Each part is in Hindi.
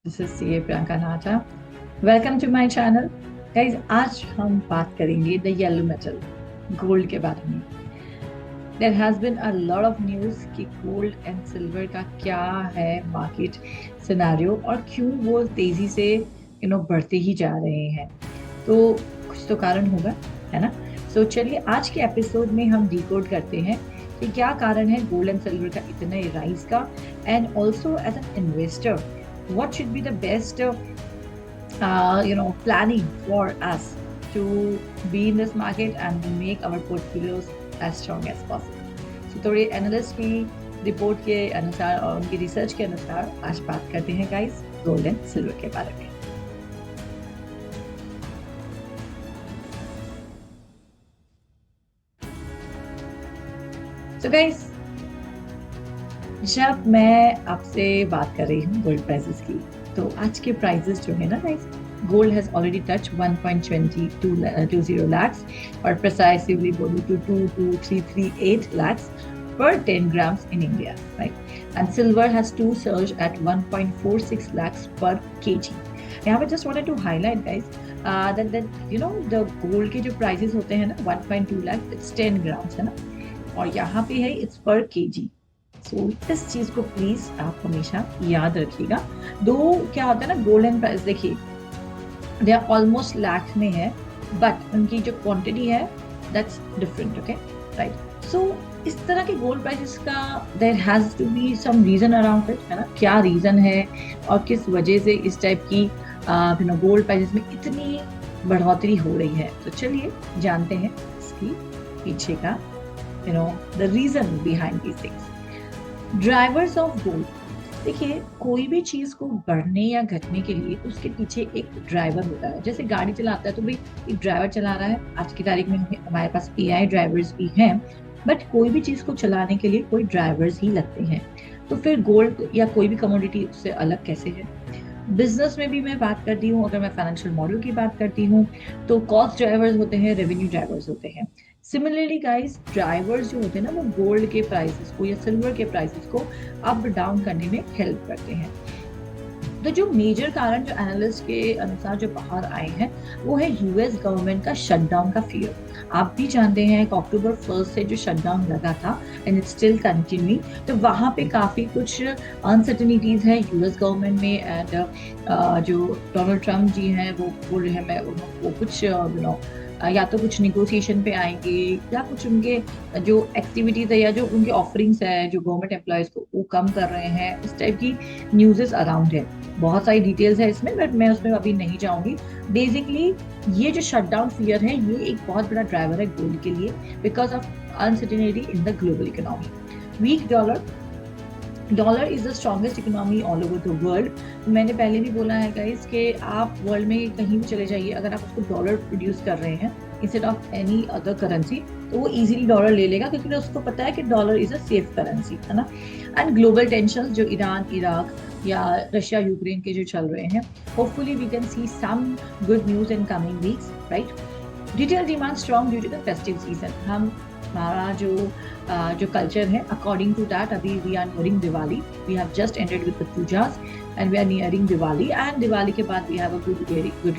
This is CA Priyanka Nata. Welcome to my channel. Guys, आज हम बात करेंगे द येलो मेटल, गोल्ड के बारे में। There has been a lot of news कि गोल्ड एंड सिल्वर का क्या है मार्केट सिनेरियो और क्यों वो तेजी से बढ़ते ही जा रहे हैं। तो कुछ तो कारण होगा, है ना। सो चलिए आज के एपिसोड में हम डिकोड करते हैं कि क्या कारण है गोल्ड एंड सिल्वर का इतना राइज का। And also as an investor, what should be the best planning for us to be in this market and make our portfolios as strong as possible. So थोड़ी एनालिस्ट की रिपोर्ट के अनुसार और उनकी रिसर्च के अनुसार आज बात करते हैं गाइस गोल्ड एंड सिल्वर के बारे में। So guys, जब मैं आपसे बात कर रही हूँ गोल्ड प्राइसेस की, तो आज के प्राइसेस जो है ना guys, gold has already touch 1.20 lakhs और प्रिसाइसली बोलूँ तो 22338 lakhs per 10 grams in India, right? And silver has too surged at 1.46 lakhs per kg. यहाँ पे just wanted to highlight guys that the gold के जो prices होते हैं ना 1.2 lakh, it's 10 grams है ना, और यहाँ पे है it's per kg। सो इस चीज को प्लीज आप हमेशा याद रखिएगा। दो क्या होता है ना, गोल्डन प्राइस देखिए दे आर ऑलमोस्ट लाख में है, बट उनकी जो क्वांटिटी है that's different. Okay, right. So इस तरह के गोल्ड प्राइसेस का there has to be some reason around it, है ना। क्या रीजन है और किस वजह से इस टाइप की गोल्ड प्राइसेस में इतनी बढ़ोतरी हो रही है। तो चलिए जानते हैं इसकी पीछे का the reason behind these things. Drivers of gold, देखिए कोई भी चीज को बढ़ने या घटने के लिए उसके पीछे एक ड्राइवर होता है। जैसे गाड़ी चलाता है तो भाई एक ड्राइवर चला रहा है। आज की तारीख में हमारे पास एआई ड्राइवर्स भी हैं, बट कोई भी चीज को चलाने के लिए कोई ड्राइवर्स ही लगते हैं। तो फिर गोल्ड या कोई भी कमोडिटी उससे अलग कैसे है। बिजनेस में भी मैं बात करती हूँ, अगर मैं फाइनेंशियल मॉडल की बात करती हूँ तो कॉस्ट ड्राइवर्स होते हैं, रेवेन्यू ड्राइवर्स होते हैं। सिमिलरली गाइस, ड्राइवर्स जो होते हैं ना वो गोल्ड के प्राइसेस को या सिल्वर के प्राइसेस को अप डाउन करने में हेल्प करते हैं। तो जो मेजर कारण जो एनालिस्ट के अनुसार जो बाहर आए हैं वो है यूएस गवर्नमेंट का शटडाउन का फियर। आप भी जानते हैं कि अक्टूबर 1 से जो शटडाउन लगा था एंड इट स्टिल कंटिन्यूइंग, तो वहां पे काफी कुछ अनसर्टेनिटीज है यूएस गवर्नमेंट में। एंड जो डोनाल्ड ट्रम्प जी हैं वो बोल रहे हैं मैं वो कुछ या तो कुछ निगोशिएशन पे आएंगे या कुछ उनके जो एक्टिविटीज है या जो उनके ऑफरिंग्स है जो गवर्नमेंट एम्प्लॉयज को वो कम कर रहे हैं। इस टाइप की न्यूज़ेस अराउंड है। बहुत सारी डिटेल्स है इसमें, बट मैं उसमें अभी नहीं जाऊंगी। बेसिकली ये जो शटडाउन फियर है ये एक बहुत बड़ा ड्राइवर है गोल्ड के लिए, because of uncertainty in the global economy. Weak dollar, dollar is the strongest economy all over the world. मैंने पहले भी बोला है गाइस कि आप वर्ल्ड में कहीं भी चले जाइए, अगर आप उसको डॉलर प्रोड्यूस कर रहे हैं instead of any other currency, तो वो इजीली डॉलर ले लेगा, क्योंकि उसको पता है कि dollar is a safe currency, है ना। एंड ग्लोबल टेंशन जो ईरान इराक या रशिया यूक्रेन के जो चल रहे हैं, hopefully we can see some good news in coming weeks, right. Retail demand strong due to the festive season. हमारा जो कल्चर है अकॉर्डिंग टू दैट, अभी we are nearing Diwali, we have just ended with the pujas and we are nearing Diwali, and Diwali के बाद we have a good very good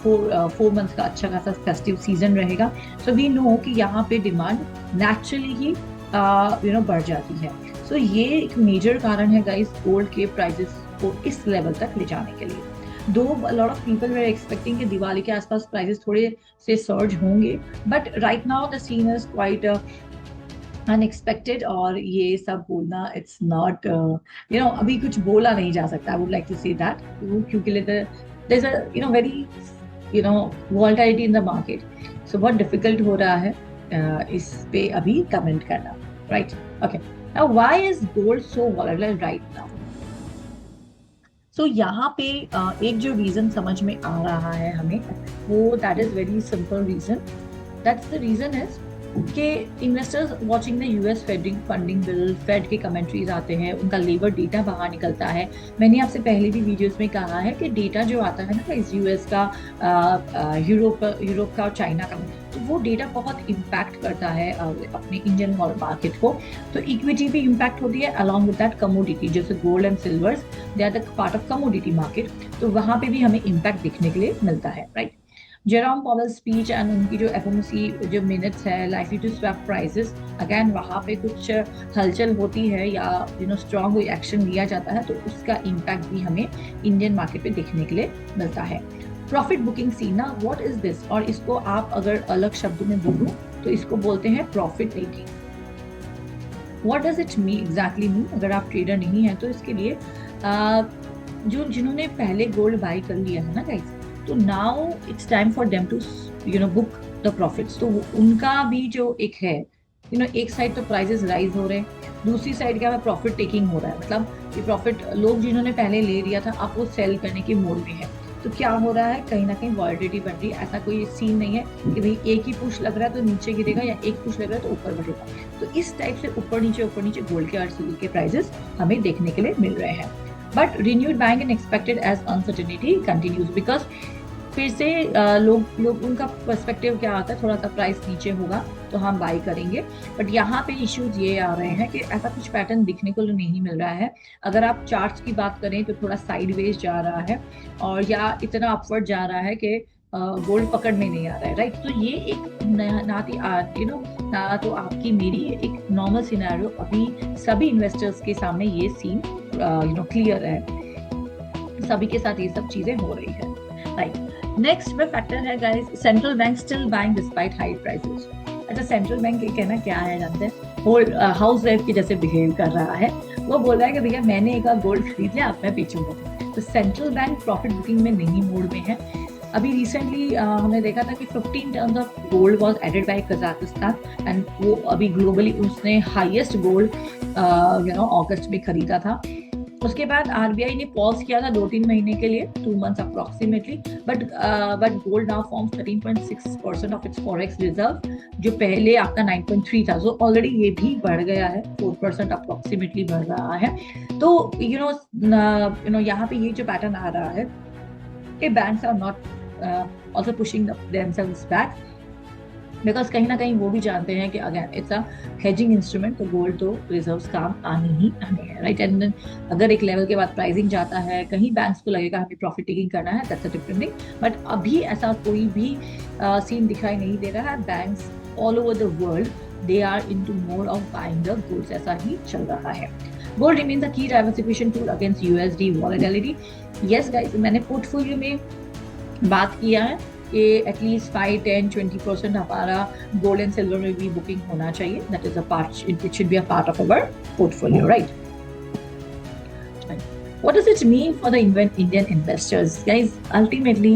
4 months का अच्छा खासा फेस्टिव सीजन रहेगा। सो वी नो कि यहाँ पे डिमांड नेचुरली ही बढ़ जाती है। सो ये एक मेजर कारण है गाइस गोल्ड के प्राइसेस को इस लेवल तक ले जाने के लिए। Though lot of people were expecting कि दिवाली के आसपास प्राइसेस थोड़े से सर्ज होंगे, but right now the scene is quite unexpected. और ये सब बोलना इट्स नॉट अभी कुछ बोला नहीं जा सकता। I would like to say that, क्योंकि there is a very volatility in the market. So बहुत डिफिकल्ट हो रहा है इस पे अभी कमेंट करना, right. Okay, now why is gold so volatile right now. So यहाँ पे एक जो रीजन समझ में आ रहा है हमें, वो that is very simple reason. That's the reason is कि investors watching the US funding bill, Fed के कमेंट्रीज आते हैं, उनका लेबर डेटा बाहर निकलता है। मैंने आपसे पहले भी वीडियोस में कहा है कि डेटा जो आता है ना इस यूएस का, यूरोप का और चाइना का, तो वो डेटा बहुत इम्पैक्ट करता है अपने इंडियन मार्केट को। तो इक्विटी भी इम्पैक्ट होती है अलॉन्ग विद दैट कमोडिटी, जैसे gold and silvers, they are the part of commodity market, तो वहां पे भी हमें इम्पैक्ट देखने के लिए मिलता है, right. Jerome Powell speech and उनकी जो एफओएमसी जो मिनट्स है, likely to swap prices, again वहां पे कुछ हलचल होती है या स्ट्रॉन्ग कोई एक्शन लिया जाता है, तो उसका इम्पैक्ट भी हमें इंडियन मार्केट पे देखने के लिए मिलता है। प्रॉफिट बुकिंग सीन ना, व्हाट इज दिस, और इसको आप अगर अलग शब्द में बोलूं तो इसको बोलते हैं profit taking. What does it mean exactly mean, अगर आप ट्रेडर नहीं है तो इसके लिए जो जिन्होंने पहले गोल्ड बाय कर लिया है ना गाइस, तो now it's time for them to book the profits. तो उनका भी जो एक है, एक साइड तो प्राइसेस राइज हो रहे हैं, दूसरी साइड क्या है, प्रॉफिट टेकिंग हो रहा है। मतलब ये प्रॉफिट लोग जिन्होंने पहले ले लिया था अब वो सेल करने के मोड में है। तो क्या हो रहा है, कहीं ना कहीं वॉलिटिलिटी बढ़ रही है। ऐसा कोई सीन नहीं है कि भाई एक ही पुश लग रहा है तो नीचे गिरेगा या एक पुश लग रहा है तो ऊपर बढ़ेगा। तो इस टाइप से ऊपर नीचे गोल्ड के और सिल्वर के प्राइसेस हमें देखने के लिए मिल रहे हैं। But renewed buying and expected as uncertainty continues, because फिर से लोग उनका पर्सपेक्टिव क्या आता है, थोड़ा सा प्राइस नीचे होगा तो हम बाई करेंगे। बट यहाँ पे इश्यूज ये आ रहे हैं कि ऐसा कुछ पैटर्न दिखने को नहीं मिल रहा है। अगर आप चार्ट्स की बात करें तो थोड़ा साइडवेज जा रहा है और या इतना अपवर्ड जा रहा है कि गोल्ड पकड़ में नहीं आ रहा है, राइट। तो ये एक ना तो आपकी मेरी एक नॉर्मल सिनेरियो अभी सभी इन्वेस्टर्स के सामने ये सीन क्लियर है, सभी के साथ ये सब चीजें हो रही है, राइट। नेक्स्ट पे फैक्टर है guys, central bank still buying despite high prices. अच्छा, सेंट्रल बैंक ये कहना क्या है जानते हैं, हाउस वाइफ के जैसे बिहेव कर रहा है। वो बोल रहा है कि भैया मैंने एक गोल्ड खरीद लिया, अब मैं बेचूंगा। तो सेंट्रल बैंक प्रॉफिट बुकिंग में नहीं, मोड में है। अभी रिसेंटली हमने देखा था कि 15 ton of gold was added by Kazakhstan and वो अभी ग्लोबली उसने हाईएस्ट गोल्ड अगस्त में खरीदा था। उसके बाद आरबीआई ने पॉज किया था 2-3 महीने के लिए, 2 months approximately, but gold now forms 13.6% of its forex reserve, जो पहले आपका 9.3 था। सो ऑलरेडी ये भी बढ़ गया है, 4% अप्रोक्सीमेटली बढ़ रहा है। तो यहाँ पे ये जो पैटर्न आ रहा है कि banks are not also pushing themselves back, because कहीं ना कहीं वो भी जानते हैं कि again it's a hedging instrument, तो गोल्ड तो रिजर्व्स काम आने ही आने हैं, राइट। एंड अगर एक लेवल के बाद प्राइसिंग जाता है, कहीं बैंक्स को लगेगा हमें प्रॉफिट टेकिंग करना है, that's a different thing. But अभी ऐसा कोई भी सीन दिखाई नहीं दे रहा है। Banks all over the world they are into mode of buying the goods, ऐसा ही चल रहा है। Gold remains a key diversification tool against USD volatility. Yes guys, मैंने पोर्टफोलियो में बात किया है कि एटलीस्ट 5, 10, 20% हमारा गोल्ड एंड सिल्वर में भी बुकिंग होना चाहिए। That is a part, it should be a part of our portfolio, right. What does it mean for the Indian investors? Guys, ultimately,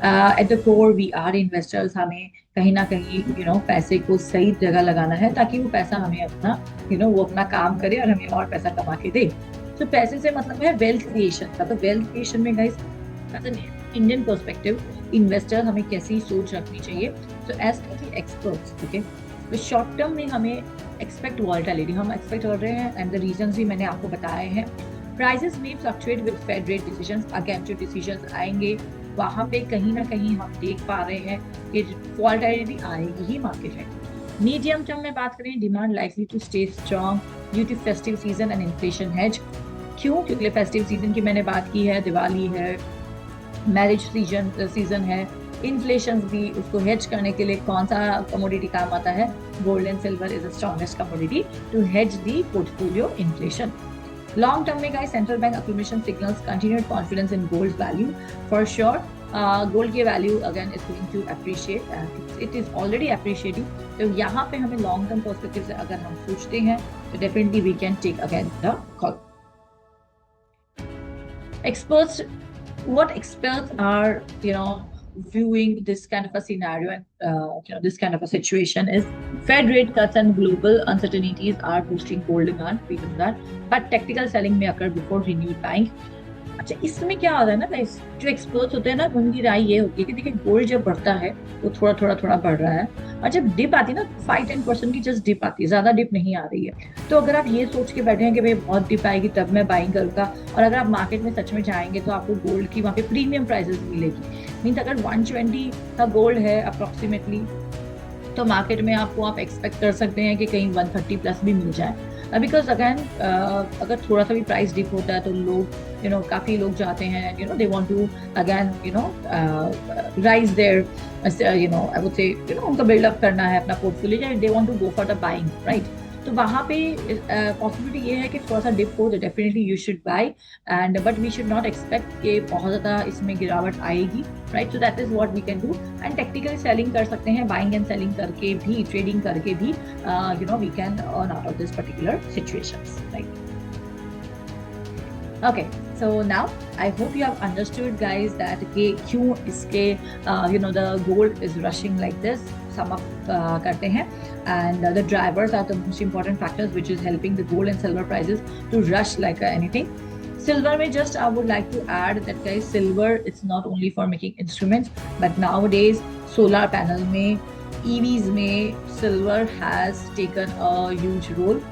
at the core, we are investors. हमें कहीं ना कहीं पैसे को सही जगह लगाना है ताकि वो पैसा हमें अपना वो अपना काम करे और हमें और पैसा कमा के दे। तो पैसे से मतलब है वेल्थ क्रिएशन का। तो वेल्थ क्रिएशन में गाइस, इंडियन पर्सपेक्टिव इन्वेस्टर हमें कैसी सोच रखनी चाहिए। तो एज पर एक्सपर्ट्स, ओके, तो शॉर्ट टर्म में हमें एक्सपेक्ट वॉलेटिलिटी हम एक्सपेक्ट कर रहे हैं, एंड द रीजंस भी मैंने आपको बताए हैं। प्राइसेस में fluctuate with fed rate decisions. Again जो डिसीजंस आएंगे वहां पे कहीं ना कहीं हम देख पा रहे हैं कि वॉलेटिलिटी आएगी ही मार्केट है। मीडियम टर्म में बात करें, demand likely to stay strong due to festive season and inflation hedge. क्यों? क्योंकि फेस्टिव सीजन की मैंने बात की है, दिवाली है, मैरिज सीजन है, इन्फ्लेशन भी, उसको हेज करने के लिए कौन सा कमोडिटी काम आता है? Gold and silver is the strongest commodity to hedge the portfolio inflation. Long term में guys, central bank accumulation signals continued confidence in gold value for sure. Gold के value again is going to appreciate, it is already appreciating. तो यहाँ पे हमें लॉन्ग टर्म पर्सपेक्टिव से अगर हम सोचते हैं तो definitely we can take again the call. Experts, what experts are viewing this kind of a scenario and this kind of a situation is Fed rate cuts and global uncertainties are boosting gold demand, we know that, but tactical selling may occur before renewed buying. अच्छा, इसमें क्या होता है ना guys, जो एक्सपर्ट्स होते हैं ना उनकी राय ये होती है कि देखिए गोल्ड जब बढ़ता है तो थोड़ा थोड़ा थोड़ा बढ़ रहा है, और जब डिप आती है ना 5-10% की जस्ट डिप आती है, ज्यादा डिप नहीं आ रही है। तो अगर आप ये सोच के बैठे हैं कि भाई बहुत डिप आएगी तब मैं बाइंग करूंगा, और अगर आप मार्केट में सच में जाएंगे तो आपको गोल्ड की वहाँ पे प्रीमियम प्राइसेस मिलेगी। मीन्स अगर 120 का गोल्ड है अप्रोक्सीमेटली, तो मार्केट में आपको आप एक्सपेक्ट कर सकते हैं कि कहीं 130 प्लस भी मिल जाए। बिकॉज अगैन अगर थोड़ा सा भी प्राइस डिप होता है तो लोग काफी लोग जाते हैं, they want to again rise there, I would say उनको बिल्डअप करना है अपना portfolio, they want to go for the buying, right. तो वहां पे पॉसिबिलिटी ये है कि थोड़ा सा डिप हो तो definitely you should buy, and but we should not expect कि बहुत ज्यादा इसमें गिरावट आएगी, right. So that is what we can do. And technically selling कर सकते हैं, बाइंग एंड सेलिंग करके भी, ट्रेडिंग करके भी, we can earn out of this particular situations, right. Okay, so now I hope you have understood, guys, that क्यों इसके the gold is rushing like this. Sum up करते हैं, and the drivers are the most important factors which is helping the gold and silver prices to rush like anything. Silver में just I would like to add that, guys, silver it's not only for making instruments, but nowadays solar panel में, EVs में silver has taken a huge role.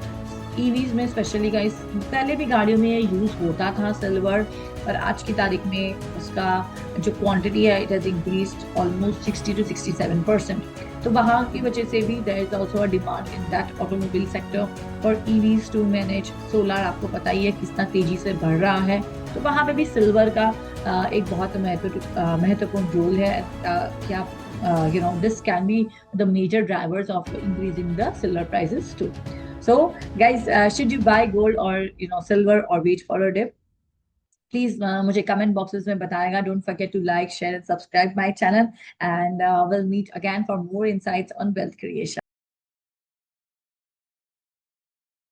EVs में स्पेशली गाइस, पहले भी गाड़ियों में यूज होता था सिल्वर, पर आज की तारीख में उसका जो क्वांटिटी है it has increased almost 60 to 67%। तो वहाँ की वजह से भी there is also a demand in that automobile sector for EVs to manage solar. आपको पता ही है कितना तेजी से बढ़ रहा है, तो वहाँ पे भी सिल्वर का एक बहुत महत्वपूर्ण रोल है। क्या this can be the major drivers of increasing the silver prices too. So, guys, should you buy gold or silver or wait for a dip? Please मुझे comment boxes में बताएगा. Don't forget to like, share, and subscribe my channel. And we'll meet again for more insights on wealth creation.